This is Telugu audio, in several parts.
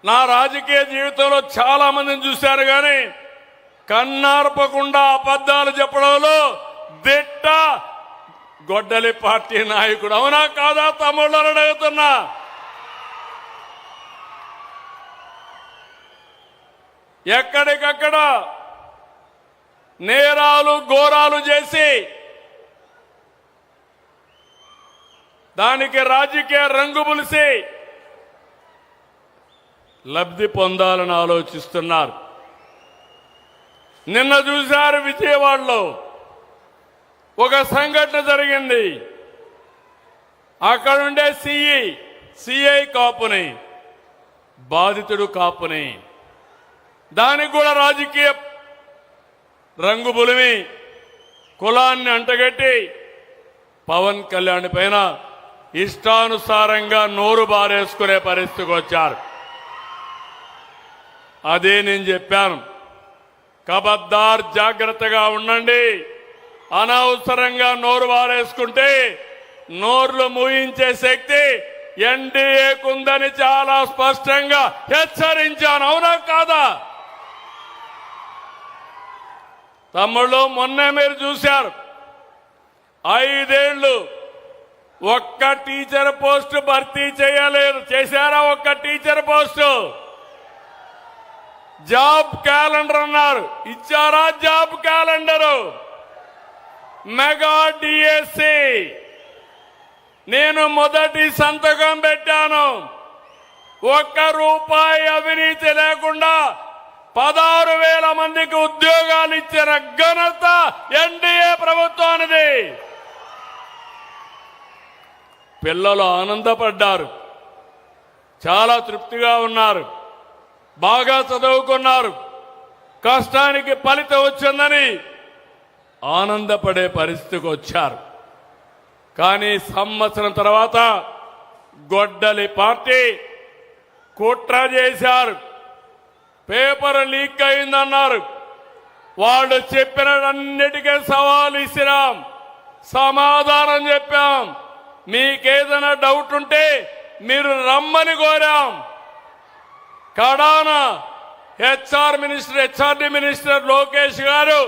నా రాజకీయ జీవితంలో చాలా మందిని చూశారు, కానీ కన్నార్పకుండా అబద్ధాలు చెప్పడంలో దిట్ట గొడ్డలి పార్టీ నాయకుడు. అవునా కాదా తమ్ముళ్ళని అడుగుతున్నా. ఎక్కడికక్కడ నేరాలు ఘోరాలు చేసి దానికి రాజకీయ రంగు పులిసి లబ్ధి పొందాలని ఆలోచిస్తున్నారు. నిన్న చూశారు విజయవాడలో ఒక సంఘటన జరిగింది. అక్కడుండే సిఐ కాపుని, బాధితుడు కాపుని, దానికి కూడా రాజకీయ రంగు పులిమి కులాన్ని అంటగట్టి పవన్ కళ్యాణ్ పైన ఇష్టానుసారంగా నోరు బారేసుకునే పరిస్థితికి వచ్చారు. అదే నేను చెప్పాను, ఖబర్దార్ జాగ్రత్తగా ఉండండి. అనవసరంగా నోరు బారేసుకుంటే నోర్లు మూయించే శక్తి ఎన్డీఏకుందని చాలా స్పష్టంగా హెచ్చరించాను. అవునా కాదా తమ్ముళ్ళు? మొన్నే మీరు చూశారు, 5 ఏళ్లు ఒక్క టీచర్ పోస్టు భర్తీ చేయలేదు. చేశారా ఒక్క టీచర్ పోస్టు? జాబ్ క్యాలెండర్ అన్నారు, ఇచ్చారా జాబ్ క్యాలెండరు? మెగా డిఎస్సి నేను మొదటి సంతకం పెట్టాను. ₹1 అవినీతి లేకుండా 16,000 మందికి ఉద్యోగాలు ఇచ్చిన ఘనత ఎన్డీఏ ప్రభుత్వానిది. పిల్లలు ఆనందపడ్డారు, చాలా తృప్తిగా ఉన్నారు, బాగా చదువుకున్నారు, కష్టానికి ఫలితం వచ్చిందని ఆనందపడే పరిస్థితికి వచ్చారు. కానీ సంవత్సరం తర్వాత గొడ్డలి పార్టీ కుట్ర చేశారు. పేపర్ లీక్ అయిందన్నారు. వాళ్ళు చెప్పినన్నిటికీ సవాల్ ఇచ్చినాం, సమాధానం చెప్పాం. మీకేదైనా డౌట్ ఉంటే మీరు రమ్మని కోరాం. కడాన హెచ్ఆర్డీ మినిస్టర్ లోకేష్ గారు,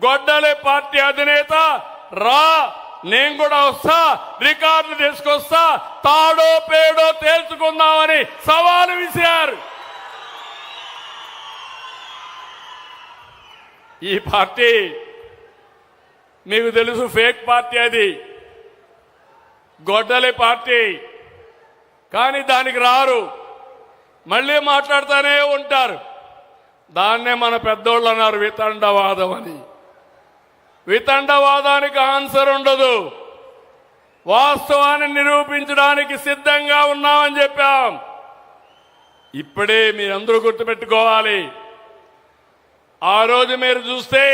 గొడ్డలి పార్టీ అధినేత, రా నేను కూడా వస్తా, రికార్డులు తీసుకొస్తా, తాడో పేడో తేల్చుకుందామని సవాలు విసిరారు. ఈ పార్టీ మీకు తెలుసు, ఫేక్ పార్టీ, అది గొడ్డలి పార్టీ. కానీ దానికి రారు, మళ్ళీ మాట్లాడుతూనే ఉంటారు. దాన్నే మన పెద్దోళ్ళు అన్నారు వితండవాదం అని. వితండవాదానికి ఆన్సర్ ఉండదు. వాస్తవాన్ని నిరూపించడానికి సిద్ధంగా ఉన్నామని చెప్పాం. ఇప్పుడే మీరందరూ గుర్తుపెట్టుకోవాలి, ఆ రోజు మీరు చూస్తే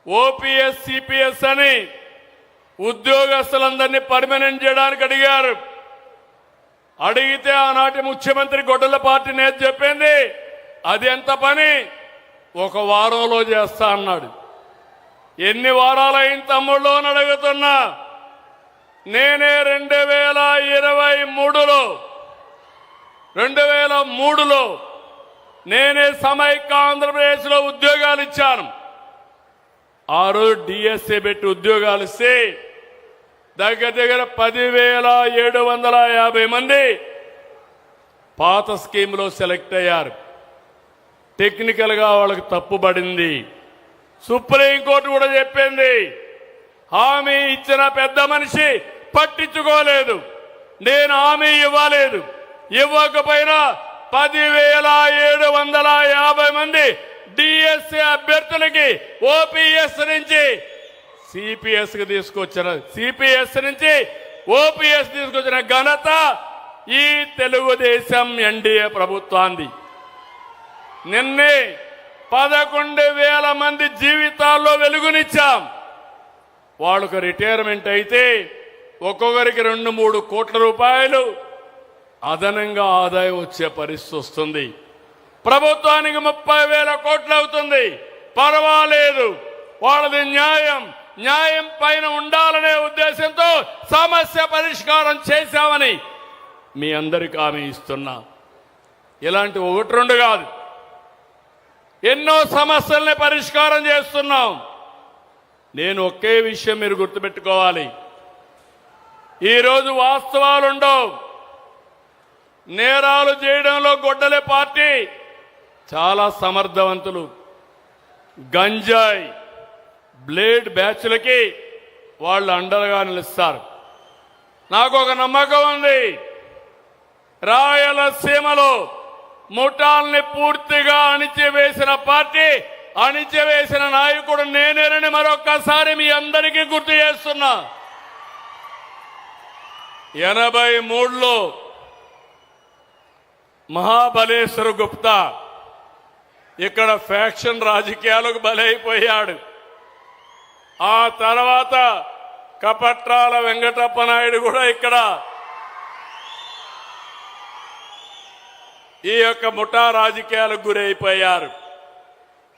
ఓపీఎస్ సిపిఎస్ అని ఉద్యోగస్తులందరినీ పర్మనెంట్ చేయడానికి అడిగారు. అడిగితే ఆనాటి ముఖ్యమంత్రి గొడ్డల పార్టీ నేత చెప్పింది, అది ఎంత పని, 1 వారంలో చేస్తా అన్నాడు. ఎన్ని వారాలైన తమ్ముళ్ళు అని అడుగుతున్నా. నేనే 2003లో నేనే సమైక్య ఆంధ్రప్రదేశ్లో ఉద్యోగాలు ఇచ్చాను. ఆ రోజు డిఎస్ఏ పెట్టి ఉద్యోగాలు ఇస్తే దగ్గర 10,750 మంది పాత స్కీమ్లో సెలెక్ట్ అయ్యారు. టెక్నికల్ గా వాళ్ళకి తప్పుబడింది. సుప్రీంకోర్టు కూడా చెప్పింది, హామీ ఇచ్చిన పెద్ద మనిషి పట్టించుకోలేదు. నేను హామీ ఇవ్వలేదు, ఇవ్వకపోయినా 10,750 మంది డిఎస్సి అభ్యర్థులకి ఓపీఎస్ నుంచి సిపిఎస్ కి తీసుకొచ్చిన, సిపిఎస్ నుంచి ఓపీఎస్ తీసుకొచ్చిన ఘనత ఈ తెలుగుదేశం ఎన్డీఏ ప్రభుత్వాన్ని. నిన్నే 11,000 మంది జీవితాల్లో వెలుగునిచ్చాం. వాళ్ళకు రిటైర్మెంట్ అయితే ఒక్కొక్కరికి 2-3 కోట్ల రూపాయలు అదనంగా ఆదాయం వచ్చే పరిస్థితి వస్తుంది. ప్రభుత్వానికి 30,000 కోట్లు అవుతుంది. పర్వాలేదు, వాళ్ళది న్యాయం పైన ఉండాలనే ఉద్దేశంతో సమస్య పరిష్కారం చేశామని మీ అందరికీ హామీ ఇస్తున్నా. ఇలాంటి ఒకటి రెండు కాదు, ఎన్నో సమస్యల్ని పరిష్కారం చేస్తున్నాం. నేను ఒకే విషయం మీరు గుర్తుపెట్టుకోవాలి, ఈరోజు వాస్తవాలుండవు. నేరాలు చేయడంలో గొడ్డలి పార్టీ చాలా సమర్థవంతులు. గంజాయి బ్లేడ్ బ్యాచ్లకి వాళ్ళు అండగా నిలుస్తారు. నాకు ఒక నమ్మకం ఉంది, రాయలసీమలో ముఠాల్ని పూర్తిగా అణిచివేసిన పార్టీ, అణిచివేసిన నాయకుడు నేనేనని మరొక్కసారి మీ అందరికీ గుర్తు చేస్తున్నా. 83లో మహాబలేశ్వర గుప్తా ఇక్కడ ఫ్యాక్షన్ రాజకీయాలకు బలైపోయాడు. ఆ తర్వాత కపట్రాల వెంకటప్ప నాయుడు కూడా ఇక్కడ ఈ యొక్క ముఠా రాజకీయాలకు గురైపోయారు.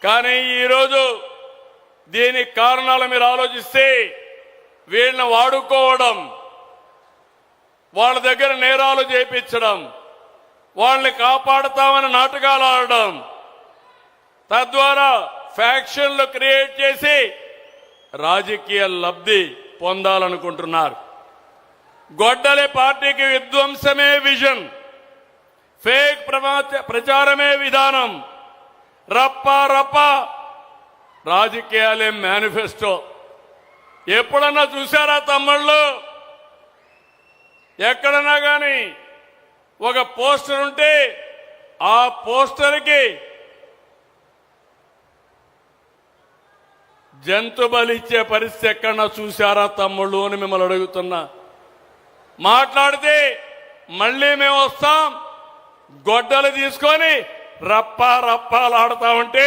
కానీ ఈరోజు దీనికి కారణాలు మీరు ఆలోచిస్తే, వీళ్ళని వాడుకోవడం, వాళ్ళ దగ్గర నేరాలు చేయించడం, వాళ్ళని కాపాడుతామని నాటకాలు ఆడడం, తద్వారా ఫ్యాక్షన్లు క్రియేట్ చేసి రాజకీయ లబ్ధి పొందాలనుకుంటున్నారు. గొడ్డలి పార్టీకి విధ్వంసమే విజన్, ఫేక్ ప్రచారమే విధానం, రప్ప రప్ప రాజకీయాలే మేనిఫెస్టో. ఎప్పుడన్నా చూశారా తమ్ముళ్ళు? ఎక్కడన్నా కానీ ఒక పోస్టర్ ఉంటే ఆ పోస్టర్కి జంతు బలిచ్చే పరిస్థితి ఎక్కడన్నా చూశారా తమ్ముళ్ళు అని మిమ్మల్ని అడుగుతున్నా. మాట్లాడితే మళ్ళీ మేము వస్తాం, గొడ్డలు తీసుకొని రప్పా రప్పాలాడుతా ఉంటే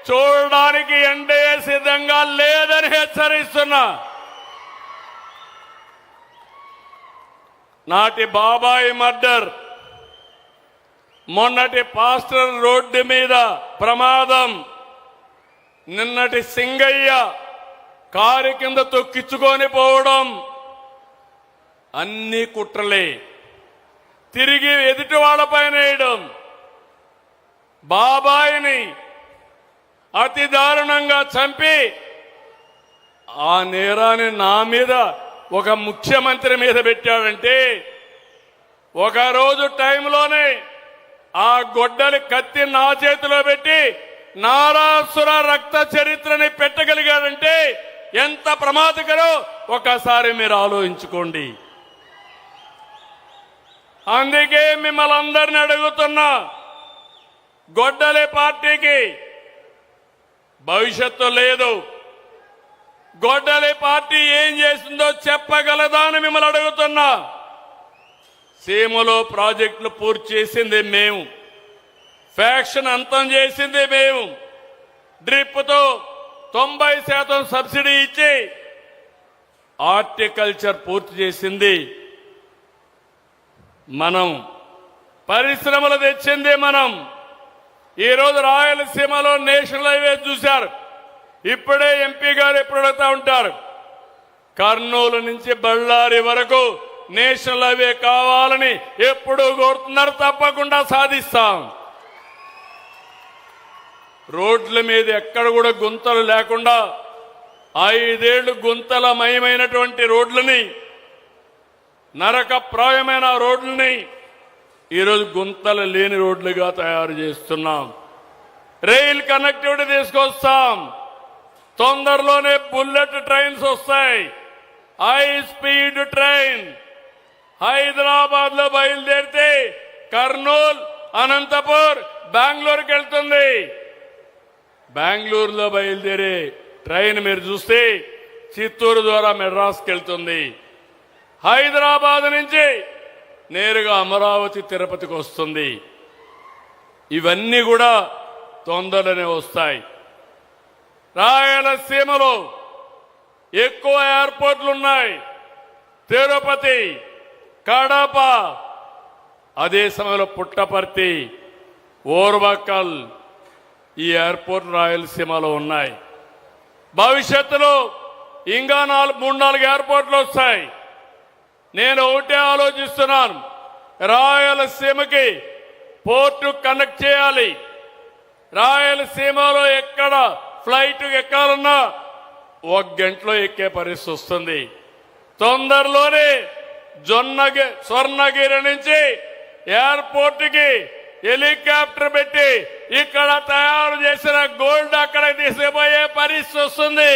చూడడానికి ఎన్డీఏ సిద్ధంగా లేదని హెచ్చరిస్తున్నా. నాటి బాబాయి మర్డర్, మొన్నటి పాస్టర్ రోడ్డు మీద ప్రమాదం, నిన్నటి సింగయ్య కారు కింద తొక్కించుకొని పోవడం అన్ని కుట్రలే. తిరిగి ఎదుటి వాళ్ళపైన వేయడం, బాబాయిని అతి దారుణంగా చంపి ఆ నేరాన్ని నా మీద ఒక ముఖ్యమంత్రి మీద పెట్టాడంటే, ఒకరోజు టైంలోనే ఆ గొడ్డలి కత్తి నా చేతిలో పెట్టి నారాసుర రక్త చరిత్రని పెట్టగలిగాడంటే ఎంత ప్రమాదకరో ఒకసారి మీరు ఆలోచించుకోండి. అందుకే మిమ్మల్ని అందరిని అడుగుతున్నా, గొడ్డలి పార్టీకి భవిష్యత్తు లేదు. గొడ్డలి పార్టీ ఏం చేసిందో చెప్పగలదా అని మిమ్మల్ని అడుగుతున్నా. సీమలో ప్రాజెక్టులు పూర్తి చేసింది మేము, ఫ్యాక్షన్ అంతం చేసింది మేము, డ్రిప్తో 90% సబ్సిడీ ఇచ్చి హార్టికల్చర్ పూర్తి చేసింది మనం, పరిశ్రమలు తెచ్చింది మనం. ఈరోజు రాయలసీమలో నేషనల్ హైవే చూశారు. ఇప్పుడే ఎంపీ గారు ఎప్పుడు అడుగుతా ఉంటారు, కర్నూలు నుంచి బళ్ళారి వరకు నేషనల్ హైవే కావాలని ఎప్పుడు కోరుతున్నారు. తప్పకుండా సాధిస్తాం. రోడ్ల మీద ఎక్కడ కూడా గుంతలు లేకుండా 5 ఏళ్లు గుంతలమయమైనటువంటి రోడ్లని, నరకప్రాయమైన రోడ్లని ఈరోజు గుంతలు లేని రోడ్లుగా తయారు చేస్తున్నాం. రైల్ కనెక్టివిటీ తీసుకొస్తాం. తొందరలోనే బుల్లెట్ ట్రైన్స్ వస్తాయి, హై స్పీడ్ ట్రైన్. హైదరాబాద్ లో బయలుదేరితే కర్నూలు, అనంతపూర్, బెంగళూరుకి వెళ్తుంది. బెంగళూరులో బయలుదేరే ట్రైన్ మీరు చూస్తే చిత్తూరు ద్వారా మెడ్రాస్కి వెళ్తుంది. హైదరాబాద్ నుంచి నేరుగా అమరావతి, తిరుపతికి వస్తుంది. ఇవన్నీ కూడా తొందరలోనే వస్తాయి. రాయలసీమలో ఎక్కువ ఎయిర్పోర్ట్లు ఉన్నాయి, తిరుపతి, కడప, అదే సమయంలో పుట్టపర్తి, ఓర్వకల్, ఈ ఎయిర్పోర్ట్ రాయలసీమలో ఉన్నాయి. భవిష్యత్తులో ఇంకా 3-4 ఎయిర్పోర్ట్లు వస్తాయి. నేను ఒకటే ఆలోచిస్తున్నాను, రాయలసీమకి పోర్టు కనెక్ట్ చేయాలి. రాయలసీమలో ఎక్కడ ఫ్లైట్ ఎక్కాలన్నా 1 గంటలో ఎక్కే పరిస్థితి వస్తుంది. తొందరలోనే స్వర్ణగిరి నుంచి ఎయిర్పోర్ట్ కి హెలికాప్టర్ పెట్టి ఇక్కడ తయారు చేసిన గోల్డ్ అక్కడ తీసుకుపోయే పరిస్థితి వస్తుంది.